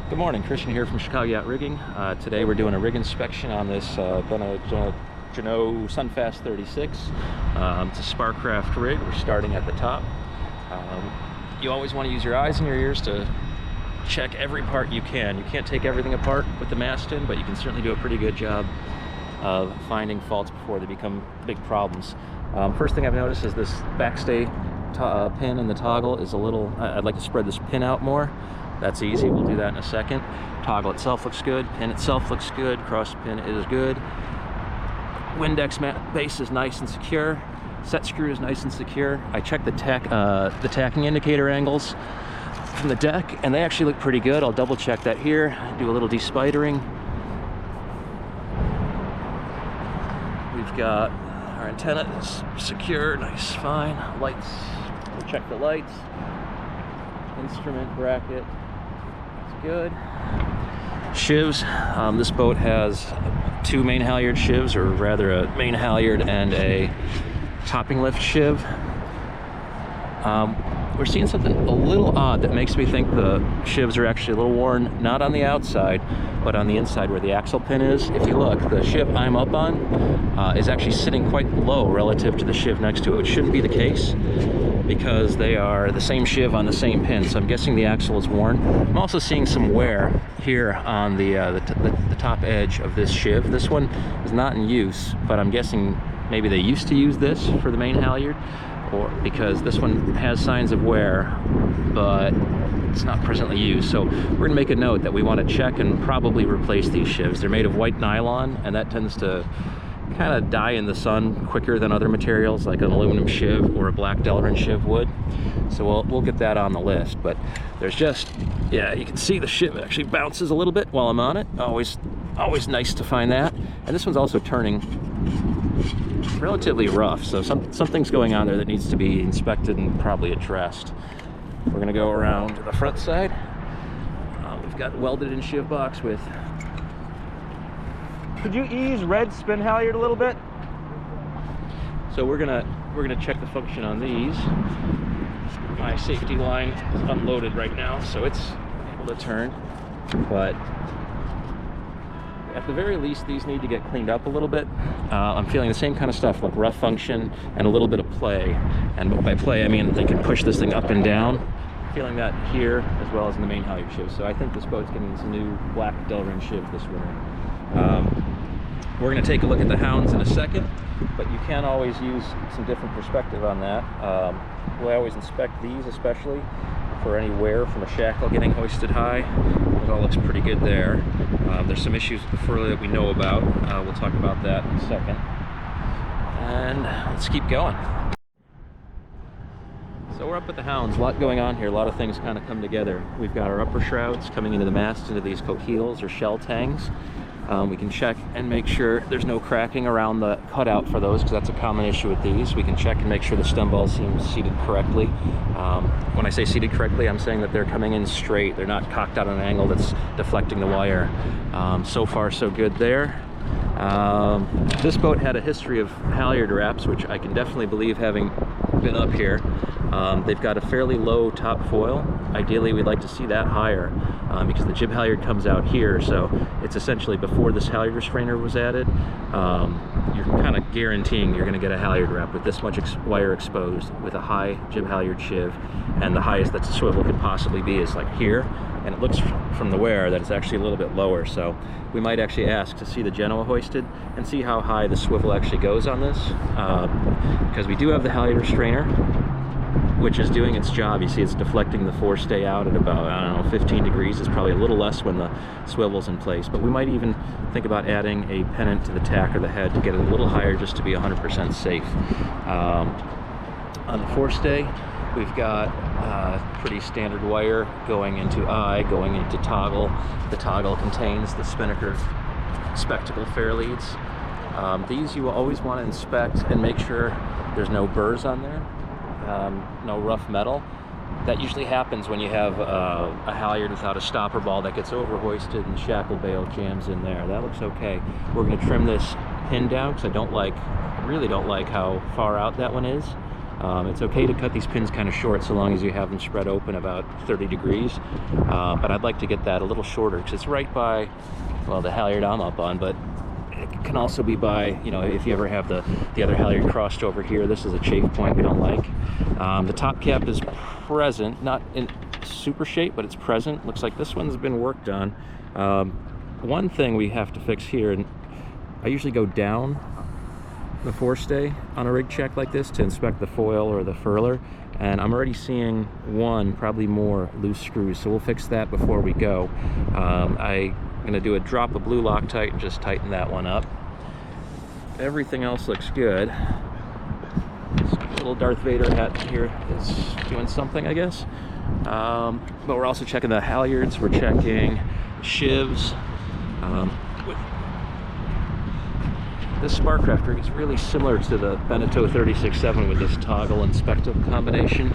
Good morning, Christian here from Chicago Yacht Rigging. Today we're doing a rig inspection on this Inspection Sunfast 36. It's a Sparcraft rig. We're starting at the top. You always want to use your eyes and your ears to check every part you can. You can't take everything apart with the mast in, but you can certainly do a pretty good job of finding faults before they become big problems. First thing I've noticed is this backstay pin in the toggle is a little, I'd like to spread this pin out more. That's easy, we'll do that in a second. Toggle itself looks good, pin itself looks good, cross pin is good. Windex base is nice and secure. Set screw is nice and secure. I checked the tacking indicator angles from the deck, and they actually look pretty good. I'll double check that here, do a little despidering. We've got our antenna is secure, nice, fine. Lights, we'll check the lights. Instrument bracket, that's good. Sheaves, this boat has two main halyard sheaves, or rather a main halyard and a topping lift sheave. We're seeing something a little odd that makes me think the sheaves are actually a little worn, not on the outside, but on the inside where the axle pin is. If you look, the sheave I'm up on is actually sitting quite low relative to the sheave next to it, which shouldn't be the case because they are the same sheave on the same pin, so I'm guessing the axle is worn. I'm also seeing some wear here on the top edge of this sheave. This one is not in use, but I'm guessing maybe they used to use this for the main halyard, or because this one has signs of wear, but it's not presently used. So we're gonna make a note that we want to check and probably replace these sheaves. They're made of white nylon, and that tends to kind of die in the sun quicker than other materials like an aluminum sheave or a black Delrin sheave would. So we'll get that on the list. But there's just, yeah, you can see the sheave actually bounces a little bit while I'm on it. Always nice to find that. And this one's also turning relatively rough, so something's going on there that needs to be inspected and probably addressed. We're gonna go around to the front side. We've got welded in sheave box with. Could you ease red spin halyard a little bit? So we're gonna check the function on these. My safety line is unloaded right now, so it's able to turn, but at the very least, these need to get cleaned up a little bit. I'm feeling the same kind of stuff, like rough function and a little bit of play. And by play, I mean they can push this thing up and down. I'm feeling that here as well as in the main halyard sheave. So I think this boat's getting some new black Delrin sheave this winter. We're going to take a look at the hounds in a second, but you can always use some different perspective on that. We'll always inspect these, especially for any wear from a shackle getting hoisted high. It all looks pretty good there. There's some issues further that we know about. We'll talk about that in a second. And let's keep going. So we're up at the hounds. A lot going on here. A lot of things kind of come together. We've got our upper shrouds coming into the mast, into these coquilles or shell tangs. We can check and make sure there's no cracking around the cutout for those, because that's a common issue with these. We can check and make sure the stem ball seems seated correctly. When I say seated correctly, I'm saying that they're coming in straight. They're not cocked out at an angle that's deflecting the wire. So far, so good there. This boat had a history of halyard wraps, which I can definitely believe, having been up here. They've got a fairly low top foil. Ideally, we'd like to see that higher because the jib halyard comes out here, so it's essentially before this halyard restrainer was added. You're kind of guaranteeing you're going to get a halyard wrap with this much wire exposed with a high jib halyard sheave, and the highest that the swivel could possibly be is like here, and it looks from the wear that it's actually a little bit lower. So we might actually ask to see the Genoa hoisted and see how high the swivel actually goes on this, because we do have the halyard restrainer, which is doing its job. You see it's deflecting the forestay out at about, I don't know, 15 degrees. It's probably a little less when the swivel's in place, but we might even think about adding a pennant to the tack or the head to get it a little higher, just to be 100% safe. On the forestay, we've got pretty standard wire going into eye, going into toggle. The toggle contains the Spinnaker spectacle fair leads. These you will always want to inspect and make sure there's no burrs on there. No rough metal. That usually happens when you have a halyard without a stopper ball that gets over hoisted and shackle bail jams in there. That looks okay. We're going to trim this pin down because I really don't like how far out that one is. It's okay to cut these pins kind of short so long as you have them spread open about 30 degrees, but I'd like to get that a little shorter because it's right by, well, the halyard I'm up on, but it can also be by, you know, if you ever have the other halyard crossed over here. This is a chafe point we don't like. The top cap is present, not in super shape, but it's present. Looks like this one's been worked on. One thing we have to fix here, and I usually go down the forestay on a rig check like this to inspect the foil or the furler, and I'm already seeing one, probably more, loose screws, so we'll fix that before we go. I'm gonna do a drop of blue Loctite and just tighten that one up. Everything else looks good. This little Darth Vader hat here is doing something, I guess. But we're also checking the halyards, we're checking shivs. This Sparcraft rig is really similar to the Beneteau 36.7 with this toggle and spectacle combination.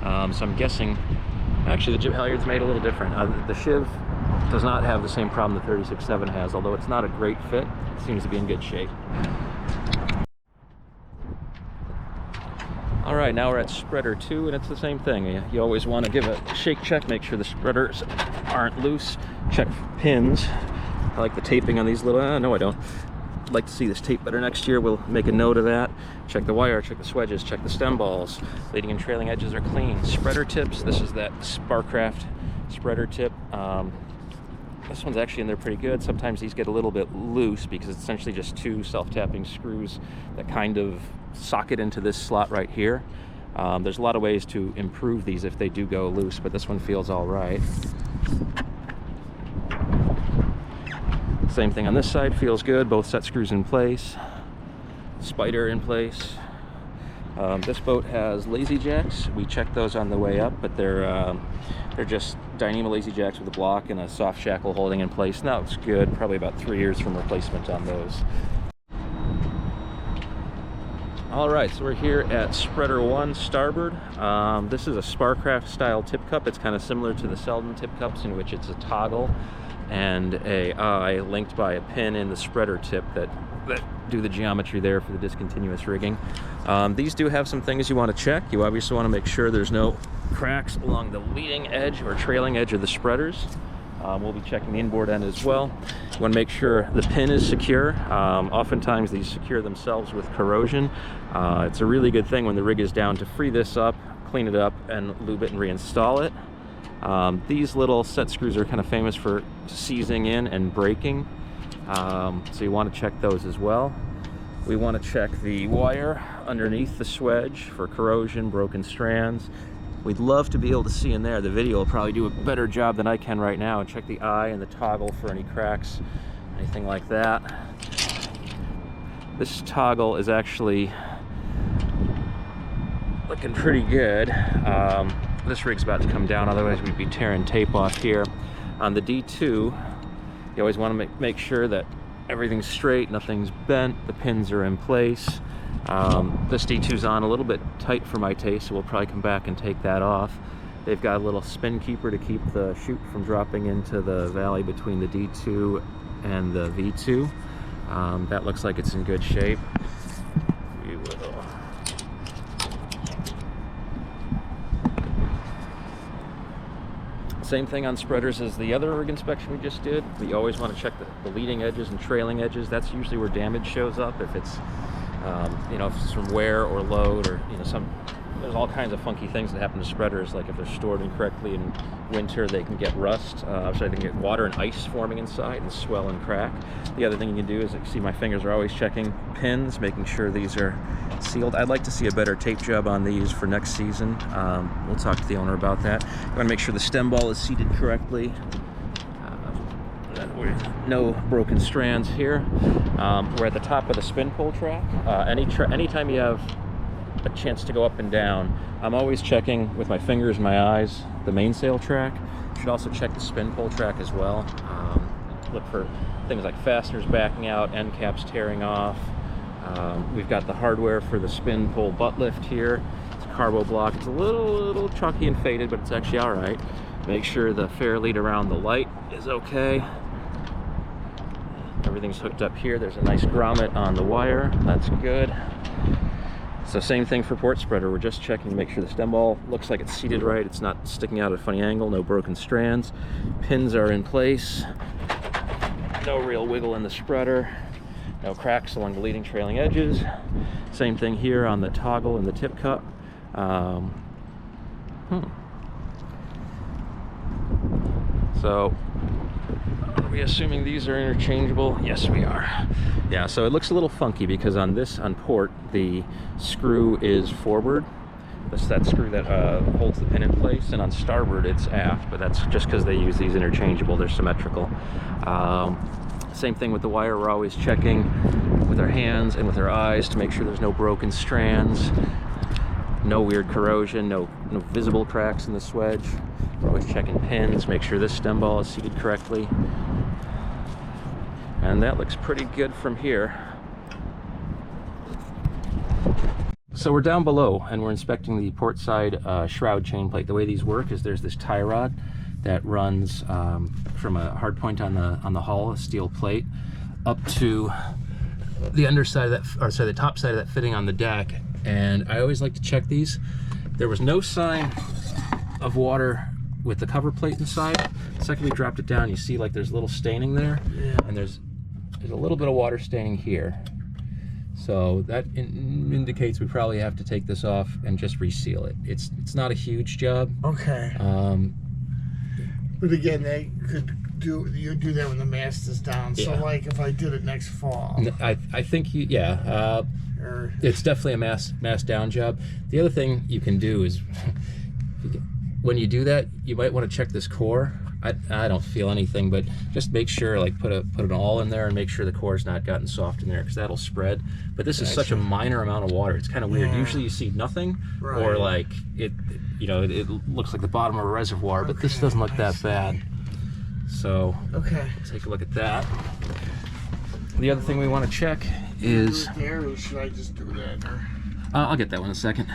So I'm guessing, actually the jib halyard's made a little different. The shiv does not have the same problem the 36.7 has, although it's not a great fit. It seems to be in good shape. All right, now we're at spreader 2, and it's the same thing. You always want to give a shake check, make sure the spreaders aren't loose. Check for pins. I like the taping on these little, no I don't. I'd like to see this tape better next year. We'll make a note of that. Check the wire, check the swedges, check the stem balls. Leading and trailing edges are clean. Spreader tips, this is that Sparcraft spreader tip. This one's actually in there pretty good. Sometimes these get a little bit loose because it's essentially just two self-tapping screws that kind of socket into this slot right here. There's a lot of ways to improve these if they do go loose, but this one feels all right. Same thing on this side, feels good. Both set screws in place. Spider in place. This boat has lazy jacks. We checked those on the way up, but they're just Dyneema lazy jacks with a block and a soft shackle holding in place. Now it's good. Probably about 3 years from replacement on those. All right, so we're here at spreader 1 starboard. This is a Sparcraft style tip cup. It's kind of similar to the Selden tip cups, in which it's a toggle and a eye linked by a pin in the spreader tip that do the geometry there for the discontinuous rigging. These do have some things you want to check. You obviously want to make sure there's no cracks along the leading edge or trailing edge of the spreaders. We'll be checking the inboard end as well. You want to make sure the pin is secure. Oftentimes these secure themselves with corrosion. It's a really good thing when the rig is down to free this up, clean it up, and lube it and reinstall it. These little set screws are kind of famous for seizing in and breaking, so you want to check those as well. We want to check the wire underneath the swedge for corrosion, broken strands. We'd love to be able to see in there. The video will probably do a better job than I can right now, and check the eye and the toggle for any cracks, anything like that. This toggle is actually looking pretty good. This rig's about to come down, otherwise we'd be tearing tape off here. On the D2, you always want to make sure that everything's straight, nothing's bent, the pins are in place. This D2's on a little bit tight for my taste, so we'll probably come back and take that off. They've got a little spin keeper to keep the chute from dropping into the valley between the D2 and the V2. That looks like it's in good shape. We will. Same thing on spreaders as the other rig inspection we just did. We always want to check the leading edges and trailing edges. That's usually where damage shows up. If it's, you know, if it's from wear or load, or, you know, there's all kinds of funky things that happen to spreaders. Like if they're stored incorrectly in winter, they can get rust. They can get water and ice forming inside and swell and crack. The other thing you can do is, you see my fingers are always checking pins, making sure these are sealed. I'd like to see a better tape job on these for next season. We'll talk to the owner about that. You want to make sure the stem ball is seated correctly. No broken strands here. We're at the top of the spin pull track. Anytime you have a chance to go up and down, I'm always checking with my fingers and my eyes the mainsail track. You should also check the spin pull track as well. Look for things like fasteners backing out, end caps tearing off. We've got the hardware for the spin pull butt lift here. It's a carbo block. It's a little chalky and faded, but it's actually all right. Make sure the fair lead around the light is okay. Everything's hooked up here. There's a nice grommet on the wire. That's good. So same thing for port spreader. We're just checking to make sure the stem ball looks like it's seated right. It's not sticking out at a funny angle. No broken strands. Pins are in place. No real wiggle in the spreader. No cracks along the leading trailing edges. Same thing here on the toggle and the tip cup. So, are we assuming these are interchangeable? Yes, we are. Yeah, so it looks a little funky because on port, the screw is forward. That's that screw that holds the pin in place, and on starboard it's aft, but that's just because they use these interchangeable. They're symmetrical. Same thing with the wire. We're always checking with our hands and with our eyes to make sure there's no broken strands, no weird corrosion, no visible cracks in the swedge. We're always checking pins, make sure this stem ball is seated correctly. And that looks pretty good from here. So we're down below and we're inspecting the port side shroud chain plate. The way these work is there's this tie rod that runs from a hard point on the hull, a steel plate, up to the underside of that, or sorry, the top side of that fitting on the deck. And I always like to check these. There was no sign of water with the cover plate inside. The second we dropped it down, you see like there's a little staining there, and there's a little bit of water staining here. So that indicates we probably have to take this off and just reseal it. It's not a huge job. Okay. But again, they could do that when the mast is down. Yeah. So like if I did it next fall. I think it's definitely a mast down job. The other thing you can do is when you do that, you might want to check this core. I don't feel anything, but just make sure, like put an awl in there and make sure the core's not gotten soft in there, because that'll spread. But this is such a minor amount of water. It's kind of weird. Usually you see nothing, or like it looks like the bottom of a reservoir, but this doesn't look that bad. So take a look at that. The other thing we want to check is, or should I just do that? I'll get that one in a second.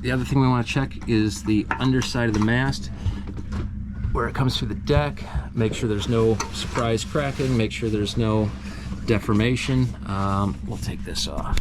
The other thing we want to check is the underside of the mast, where it comes through the deck. Make sure there's no surprise cracking, make sure there's no deformation. We'll take this off.